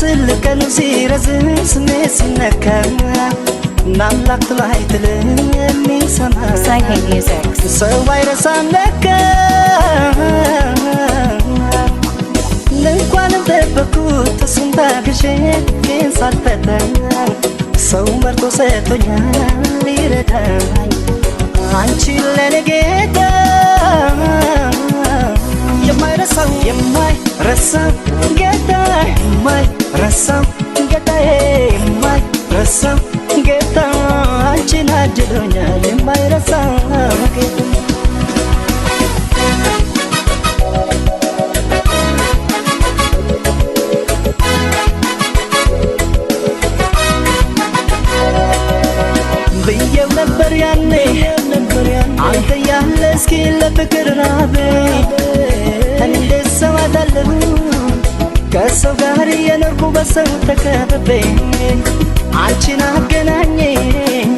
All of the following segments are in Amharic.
ቢመስል ቀኑ ሲረዝም ስሜት ሲነካ ናምላክ ጥላይ ትልም የሚሰማ Saihead Music. ሰው አይረሳም ለካ እንኳንም ጠበኩት እሱን ታግሼ ግን ሳልፈተን ሰው መርጦ ሰጥቶኛል ሊረዳኝ አንቺ ለኔ ጌታ የማይረሳው ጌታ የማይረሳው ጌታዬ የማይረሳው ጌታ አንቺን አድሎኛል የማይረሳው ጌታ ብዬው ነበር ያኔ አንተ ያለ እስኪ ለፍቅር ራበኝ እንዴት ሰው አጣለሁ ከሰው ጋር የኖርኩ በሰው ተከብቤ አንቺን አገናኘኝ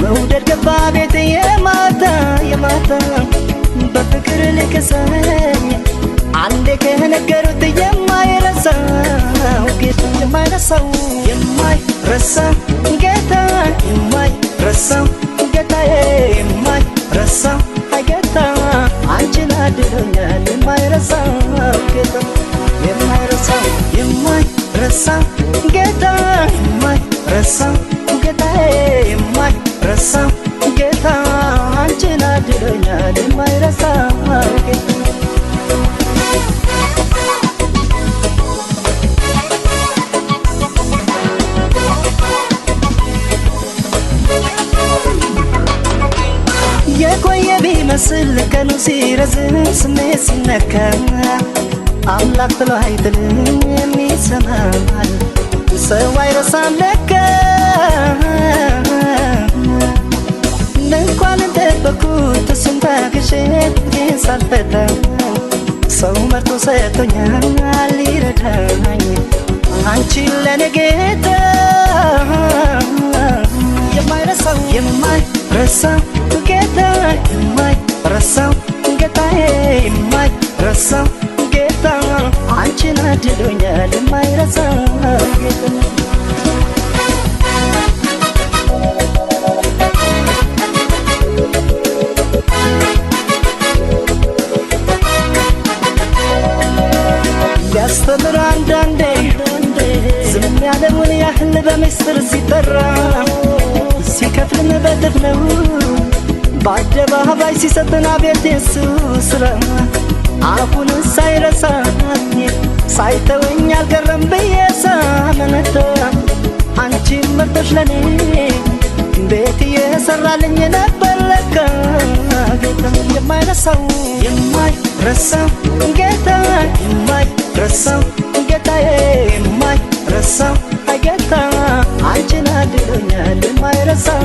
መውደድ ገባ ቤቴ የማታ በፍቅር ልክሰኝ አንዴ ከነገሩት የማይረሳው ጌታ የማይረሳው ጌታ የማይረሳው ጌታዬ የማይረሳው ጌታ አንቺን አድሎኛል የማይረሳው ጌታ የማይረሳው ጌታ የማይረሳው ጌታዬ የማይረሳው ጌታ አንቺን አድሎኛል የማይረሳው ጌታ የቆየ ቢመስል ቀኑ ሲረዝም ስሜት ሲነካ አምላክ ጥሎ አይጥልም የሚሰማል ሰው አይረሳም ለካ እንኳን ጠበኩት እሱን ታግሼ ግን ሳልፈተን ሰው መርጦ ሰጥቶኛል ሊረዳኝ አንቺ ለኔ ጌታ የማይረሳው ጌታ የማይረሳው ጌታዬ የማይረሳው ጌታ አንቺን አድሎኛል የማይረሳው ጌታ ሊያስተምር አንዳንዴ ዝም ያለውን ያህል በምስጢር ሲጠራ ሲከፍልን በጥፍ ነው በአደባባይ ሲሰጥን አቤት የሱ ስራ አሁን ሳይረሳኝ ሳይተወኝ አልቀረም ብዬ ሳመነታ አንቺን መርጦሽ ለኔ ቤት የሰራልኝ ነበር ለካ ጌታ የማይረሳው ጌታ የማይረሳው ጌታዬ የማይረሳው ጌታ አንቺን አድሎኛል የማይረሳው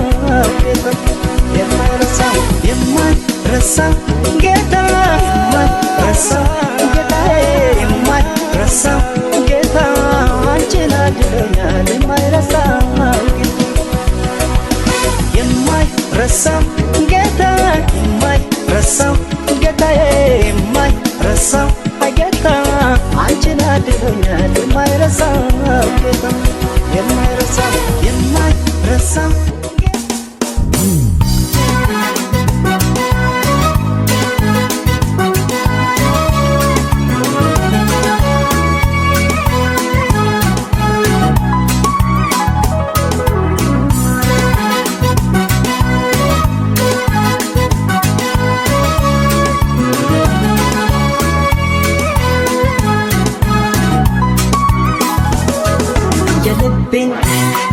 ጌታ የማይረሳው ጌታ የማይረሳው ጌታዬ የማይረሳው ጌታ አንቺን አድሎኛል የማይረሳው ጌታ የማይረሳው ጌታ የማይረሳው ጌታዬ የማይረሳው ጌታ አንቺን አድሎኛል የማይረሳው ጌታ የማይረሳው የልቤን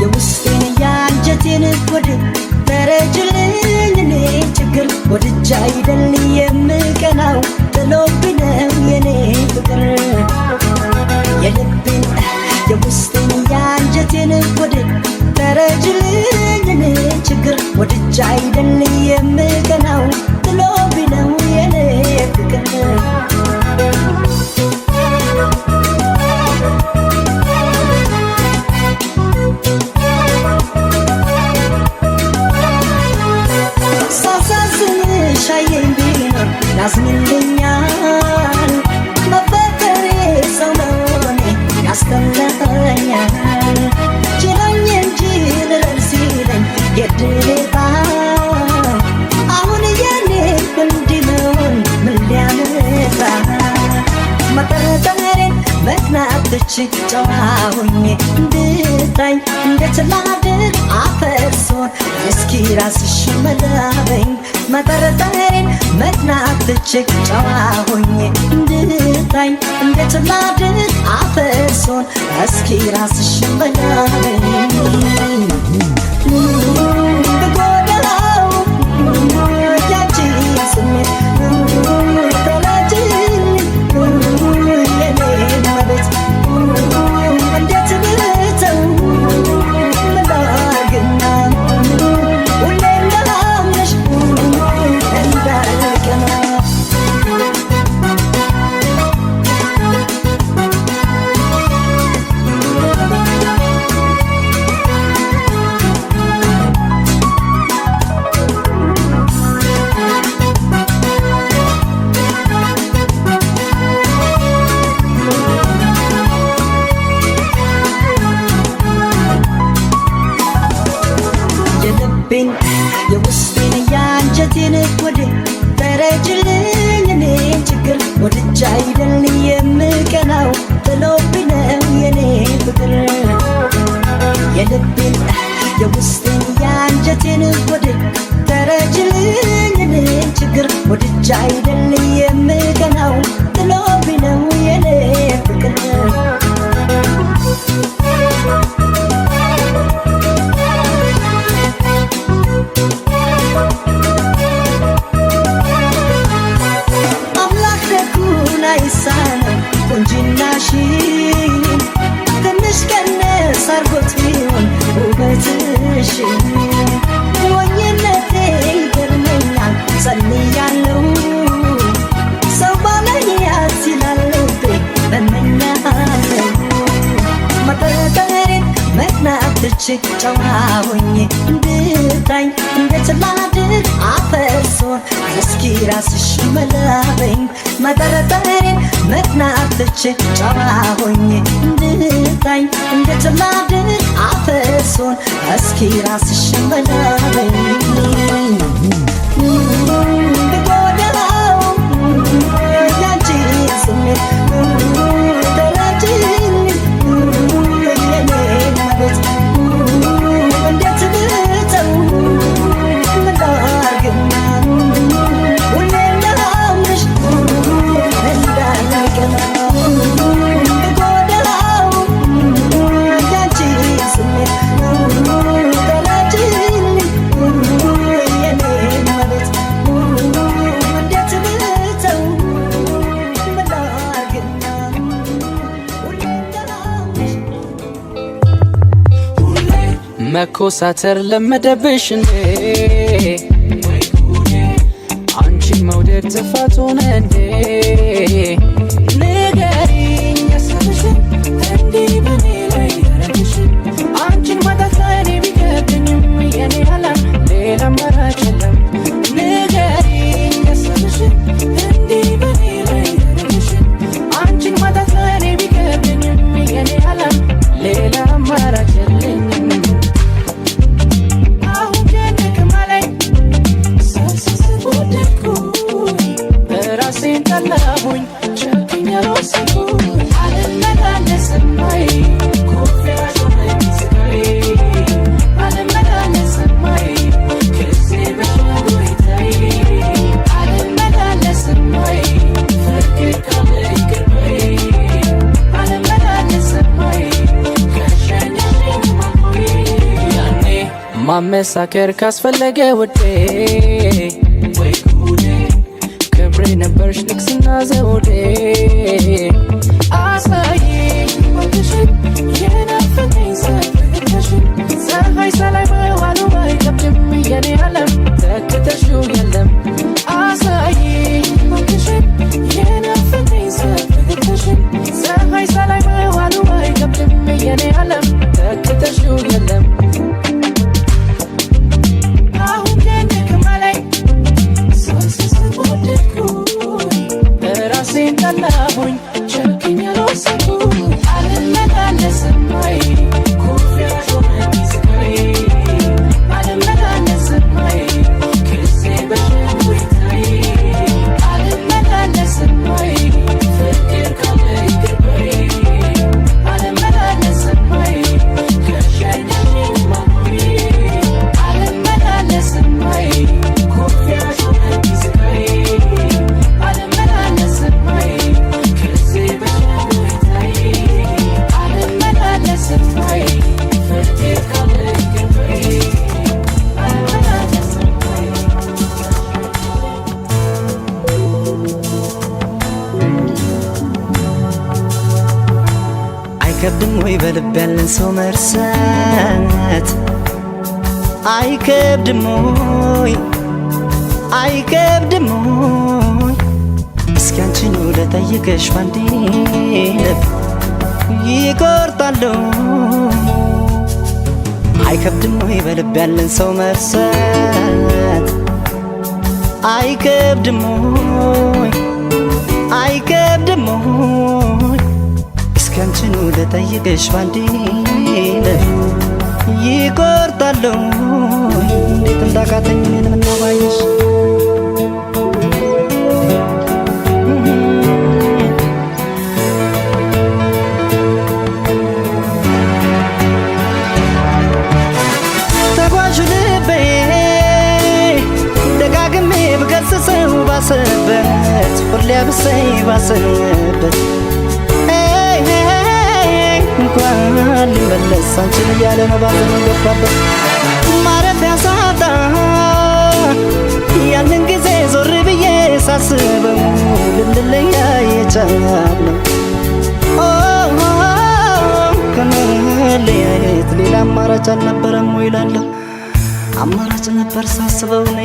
የውስጤን የአንጀቴን ወድ ተረጅልኝ እኔ ችግር ወድጃ አይደል የምቀናው ጥሎብኝ ነው የኔ ፍቅር የልቤን የውስጤን የአንጀቴን ወድ ተረጅልኝ እኔ ችግር ወድጃ አይደል የምቀናው ጥሎብኝ ነው የኔ ፍቅር ያዝንልኛል መፈቀሬ ሰው መሆኔ ያስተምረኛል መጣትች ጨዋሁኝ እንድታኝ እንደትላድር አፈርሶን እስኪ ራስሽ መላበኝ መጠረጠሬን መጥናትች ጨዋሁኝ እንድታኝ እንደትላድር አፈርሶን እስኪ ራስሽ መላበኝ በጎዳው ያቺ ስሜት የውስጤን ያንጀቴን ወደ ተረጅልኝ እኔ ችግር ወድጃ አይደል የምቀናው ጥሎብኝ ነው የኔ ፍቅር የልቤን የውስጤን ያንጀቴን ወደ ተረጅልኝ እኔ ችግር ወድጃ አይደል የምቀናው ጥሎብኝ ነው የኔ ፍቅር ቁንጅናሽን ትንሽ ቀነስ አርጎት ቢሆን ውበትሽን ሞኝነቴ ይገርመኛል ጸልያለሁ ሰው ባላያት ይላል ልቤ እመኛለሁ መጠረጠሬን መጥናትች ጨዋሁኝ እንድታኝ እንደትላድር አፈርሶን እስኪ ራስሽ መላበኝ መጠረጠሬን መጥናትች ጨዋሁኝ እንድታኝ እንደትላድር አፈርሶን እስኪ ራስሽ መላበኝ በጎዳው ያንቺ ስሜት ተረጅኝ የኔ መቤት እንዴት ብተው ምን ላርግና ሁሌ እንዳምንሽ እንዳልቀና በጎዳው ያንቺ ስሜት ተረጅኝ የኔ መቤት እንዴት ብተው ምን ላርግና ሁሌ እንዳምንሽ መኮሳተር ለመደብሽ እንዴ አንቺን መውደድ ጥፋት ሆነ እንዴ ንገሪኝ ያሰብሽን እንዲህ በኔ ላይ ያረግሽን አንቺን ማጣት ለእኔ ቢከብደኝም የኔ ዓለም ሌላ አማራጭ የለም ንገሪኝ ያሰብሽን እንዲህ በኔ ላይ ያረግሽን አንቺን ማጣት ለእኔ ቢከብደኝም የኔ ዓለም ሌላ አማራጭ የለኝም ጠላሁኝ ጨክኛ ወሰንኩኝ አልመላለስም ወይ ኮፊያሽ ሆነኝ ስጋዬ አልመላለስም ወይ ክሴ በሸጉሪታዬ አልመላለስም ወይ ፍቅር ካለ ይቅር በይ አልመላለስም ወይ ከሸኘሽኝ ማቆይ ያኔ ማመሳከር ካስፈለገ ውዴ ወይ ጉዴ ክብሬ ነበርሽ ንግስና ዘውዴ አሳየኝ ወትሽን የናፈቀኝ ሰፍተሽን ፀሐይ ሰላይ መዋሉ አይከብድም የኔ ዓለም ተክተሽው የለም አሳየኝ ወትሽን የናፈቀኝ ሰፍተሽን ፀሐይ ሰላይ መዋሉ አይከብድም የኔ ዓለም ተክተሽው የለም አሁን ግን ከማላይ ራሴን ጠላሁኝ ጨክኛ ወሰንኩኝ አልመላለስም ወይ ኮፊያሽ ሆነኝ ስጋዬ አልመላለስም ወይ ክሴ በሸጉሪታዬ አልመላለስም ወይ ፍቅር ካለ ይቅር በይ አይከብድም ወይ በልብ ያለን ሰው መርሳት? አይከብድም ወይ አይከብድም ወይ? እስኪ አንቺን ልጠይቅሽ ባንዴ ልብ ይቆርጣለሁ። አይከብድም ወይ በልብ ያለን ሰው መርሳት? አይከብድም ወይ አይከብድም ወይ? እስኪ አንቺን ልጠይቅሽ ባንዴ ልብ ይቆርጣለሁ። እንዴት እንዳቃተኝ እኔን ምነው ባየሽ? ተጓዡ ልቤ ደጋግሜ ብገስጸው ባሰበት ሁሌ ብሰይ ባሰበት እንኳን ሊመለስ አንቺን እያለ ነው ባዘኑ ገባበት። ማረፊያ ሳጣ ያንን ጊዜ ዞር ብዬ ሳስበው ልንለያይ የቻልነው ከመለያየት ሌላ አማራጭ አልነበረም ወይ እላለሁ። አማራጭ ነበር ሳስበው እኔ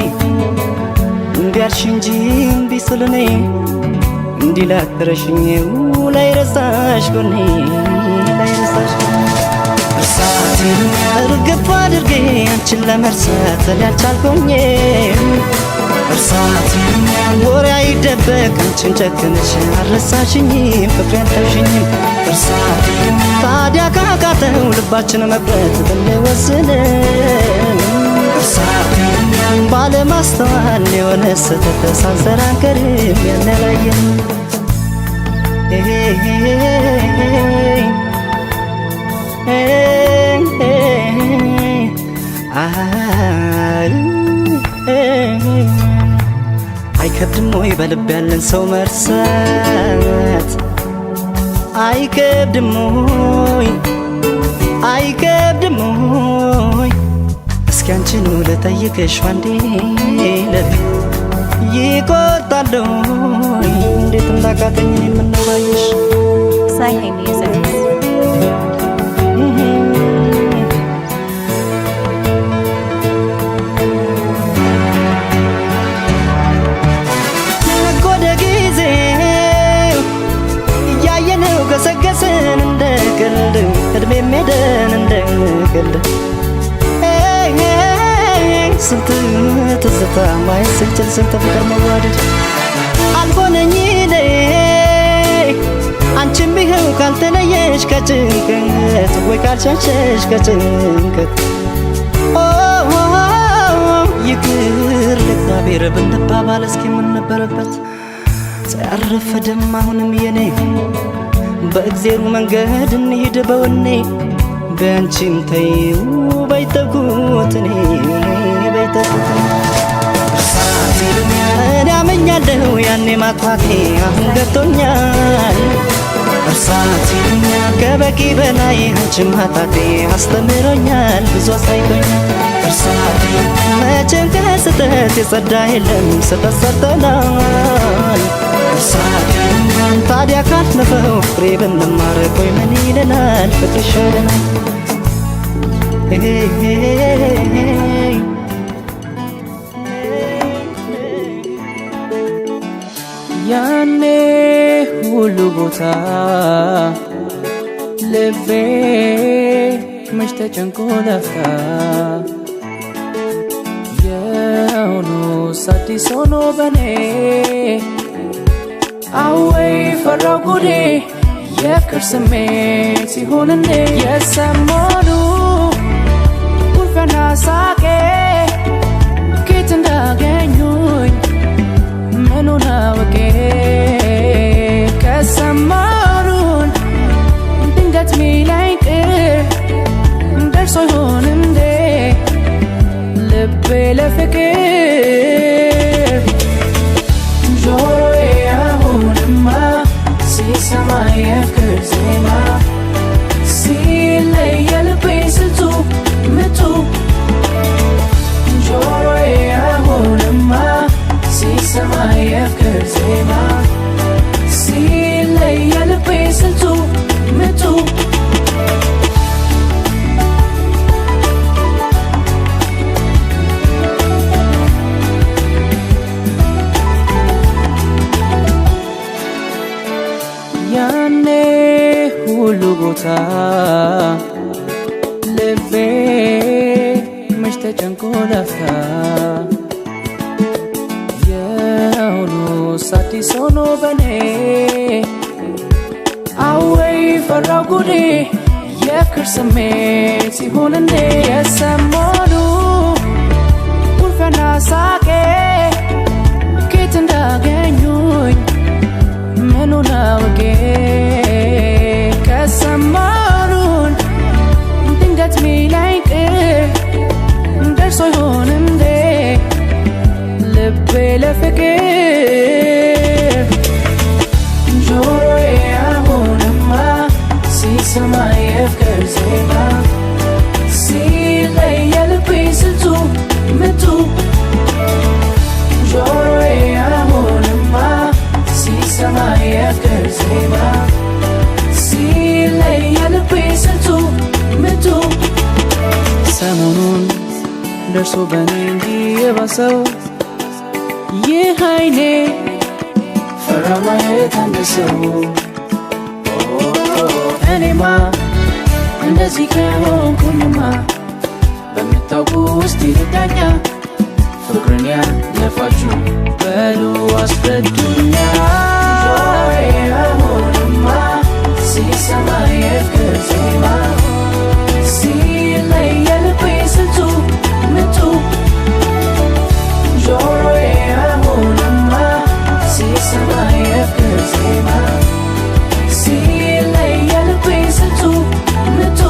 እምቢ አልሽ እንጂ እምቢ ስል እኔ እንዲህ ላትረሽኝ ላይረሳሽ ጎኔ ላይረሳሽ እርሳቴን እርግፍ አድርጌ አንቺን ለመርሳት እኔ አልቻልኩኝ። እርሳቴን ወሬ አይደበቅ አንቺን ጨክነሽ አልረሳሽኝም ፍቅሬን ተውሽኝም። እርሳቴን ታዲያ ካቃተው ልባችን መቅረት ብንወስን እርሳቴን ባለማስተዋል የሆነ ስህተት ሳንሰራ አንቀርም ያንላየን አይከብድም ወይ በልብ ያለን ሰው መርሳት? አይከብድም ወይ አይከብድም ወይ? እስኪ አንቺን ልጠይቅሽ ባንዴ ልብ ይቆርጣለሁ። እንዴት እንዳቃተኝ እኔን ምነው ባየሽ? Sahe Music. ጎደ ጊዜ እያየነው ገሰገስን እንደ ቀልድ እድሜም ሄደን እንደ ቀልድ ስንት ትዝታ ማየት ስንችል ስንት ፍቅር መዋደድ አልሆነኝ እኔ አንቺም ቢኸው ካልተለየሽ ከጭንቀት ወይ ካልሸሸሽ ከጭንቀት ይቅር ለእግዚአብሔር ብንባባል እስኪ ምን ነበረበት? ሳያረፈደም አሁንም የኔ በእግዜሩ መንገድ እንሂድ በወኔ በአንቺም ተይው በይተኩት እኔ በይተኩት እኔ አመኛለሁ ያኔ ማጥፋቴ አሁን ገብቶኛል። እርሳቴን ከበቂ በላይ አንቺን ማጣቴ አስተምሮኛል ብዙ አሳይቶኛል። እርሳቴን መቼም ከስህተት የጸዳ የለም ስህተት ሰርተናል። እርሳቴን ታዲያ ካለፈው ፍሬ ብንማር ቆይ ምን ይለናል ፍቅር ይሻለናል። ያኔ ሁሉ ቦታ ልቤ መች ተጨንቆ ለፍታ የሆኑስ አዲስ ሆኖ በኔ አወይ ፈራው ጉዴ የፍቅር ስሜት ሲሆን እንዴ የሰሞኑ ውልፈና ሳቄ ኬት እንዳገኙኝ ምኑን አውቄ ከሰማሩን ድንገት ሚለኝ ቅር ደርሶ ይሆን እንዴ ልቤ ለፍቅር ጆሮዬ አሁንማ ሲሰማ የፍቅር ዜማ ሲለይ የልቤ ስልቱ ምቱ ጆሮዬ አሁንማ ሲሰማ የፍቅር ዜማ ሲለይ የልቤ ስልቱ ምቱ ቦታ ልቤ መች ተጨንቆ ላፍታ የሁሉስ አዲስ ሆኖ በኔ አወይ ፈራው ጉዴ የፍቅር ስሜት ሲሆን እንዴ የሰሞኑ ውልፈና ሳቄ ኬት እንዳገኙኝ ምኑን አውቄ ከሰሞኑን ድንገት ሚለኝ ቅር ደርሶ ይሆን እንዴ ልቤ ለፍቅር ጆሮዬ አሁንማ ሲሰማ የፍቅር ዜማ ሲለይ የልቤ ስልቱ ምቱ ጆሮዬ አሁንማ ሲሰማ የፍቅር ዜማ ሲለይ የልቤ ስልቱ ምቱ ሰሞኑን ደርሶ በኔ እንዲህ የባሰው ይህ አይኔ ፈራ ማየት አንደሰው እኔማ እንደዚህ ከሆንኩኝማ በምታውቁ ውስጥ ይልዳኛ ፍቅርን ያለፋችሁ በሉ አስረዱኛ አሁንማ ሲሰማ የፍቅር ዜማ ሲለይ የልቤ ስልቱ ምቱ ጆሮዬ አሁንማ ሲሰማ የፍቅር ዜማ ሲለይ የልቤ ስልቱ ምቱ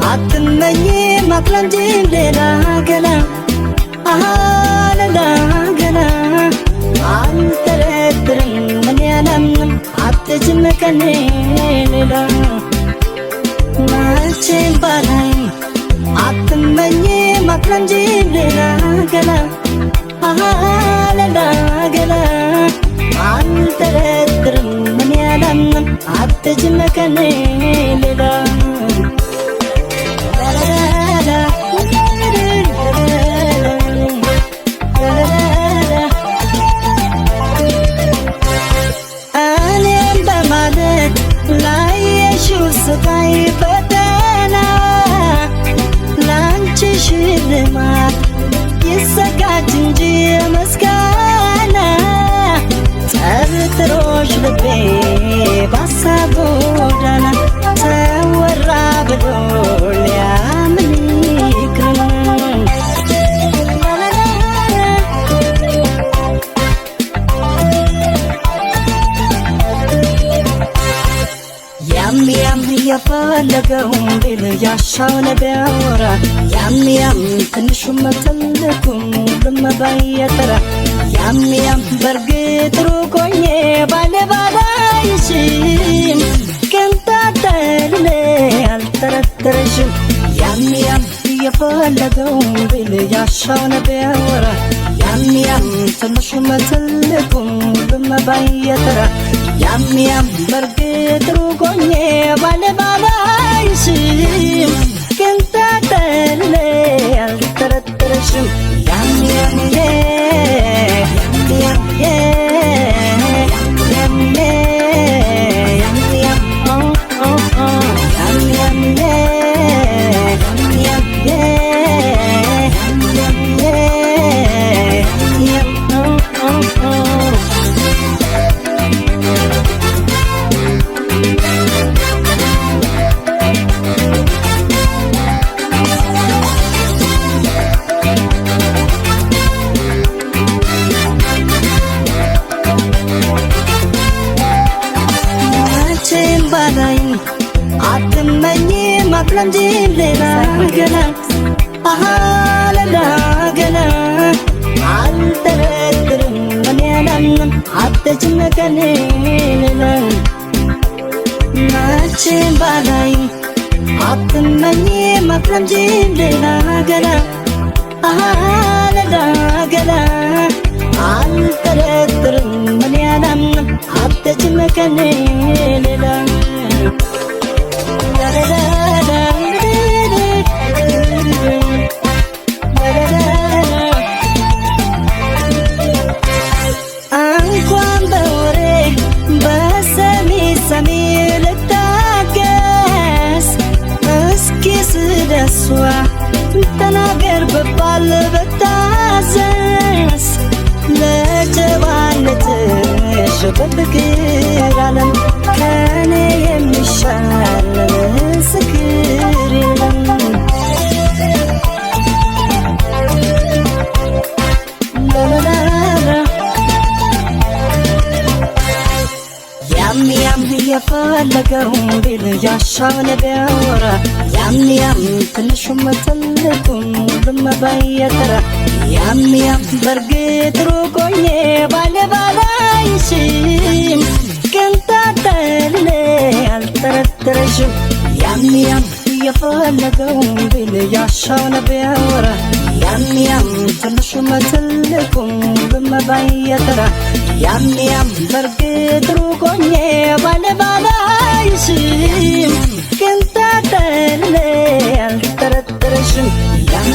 አትመኝ ሌላ ገላ ሌላ ገላ አልጠረጥርም ምን ያላምንም አትጅም ከኔ ሌላ መቼም ባላይ አትመኝ ማክረንጂ ሌላ ገላ ሌላ ገላ አልጠረጥርም ምን ያላምንም አትጅም ከኔ ሌላ እኔም በማለት ላየሽው ስቃይ ፈተና ላንቺ ሽልማት ይዘጋጅ እንጂ ምስጋና ጠርጥሮሽ ልቤ ባሳብ ጎዳና ተወራ ብሎ ሊያምን ይቅር ያም የፈለገው ቢል ያሻው ለቢያወራ ያም ትንሹም ትልቁም ሁሉም ባየተራ ያም በርግጥ ሩቆኜ ባለባላይሽም ቅንጣጠል አልጠረጠረሽም ያም የፈለገው ቢል ያሻው ለቢያወራ ያም ትንሹም ትልቁም ሁሉም ባየተራ ያም በርግጥ ሩቆኜ ባለባላይሽም ቅንጣጠል አልጠረጠረሽም ያም አትመኝ ማክረንጂ ሌላ ገላ ሌላ ገላ አልጠረጥርም ምን ያላምንም አትጅም ከኔ ሌላ አንቺን ባላይም አትመኝ ማክረም እንጂ ሌላ ገላ ሌላ ገላ አልጠረጥርም ምን ያላምንም አትችም ከኔ ሌላ እንኳን በወሬ በሰሚ ሰሚ ልታገስ እስኪ ስለሷ ተናገር ብባል ብታዘዝ ለጀዋነትሽ በፍቅር ዓለም ከኔ የሚሻል ምስክር የለም ያም የፈለገው ቢል ያሻውን ቢያወራ ያም ትንሹም ትልቁም ሁሉም ባየተራ ያም በርግጥ ሩቆኜ ባላይሽም ቅንጣት አልጠረጥርሽም ያም የፈለገው ቢል ያሻውን ቢያወራ ያም ትንሹም ትልቁም ሁሉም ባየተራ ያም በርግጥ ሩቆኜ ባላይሽም ቅንጣት አልጠረጥርሽም ያም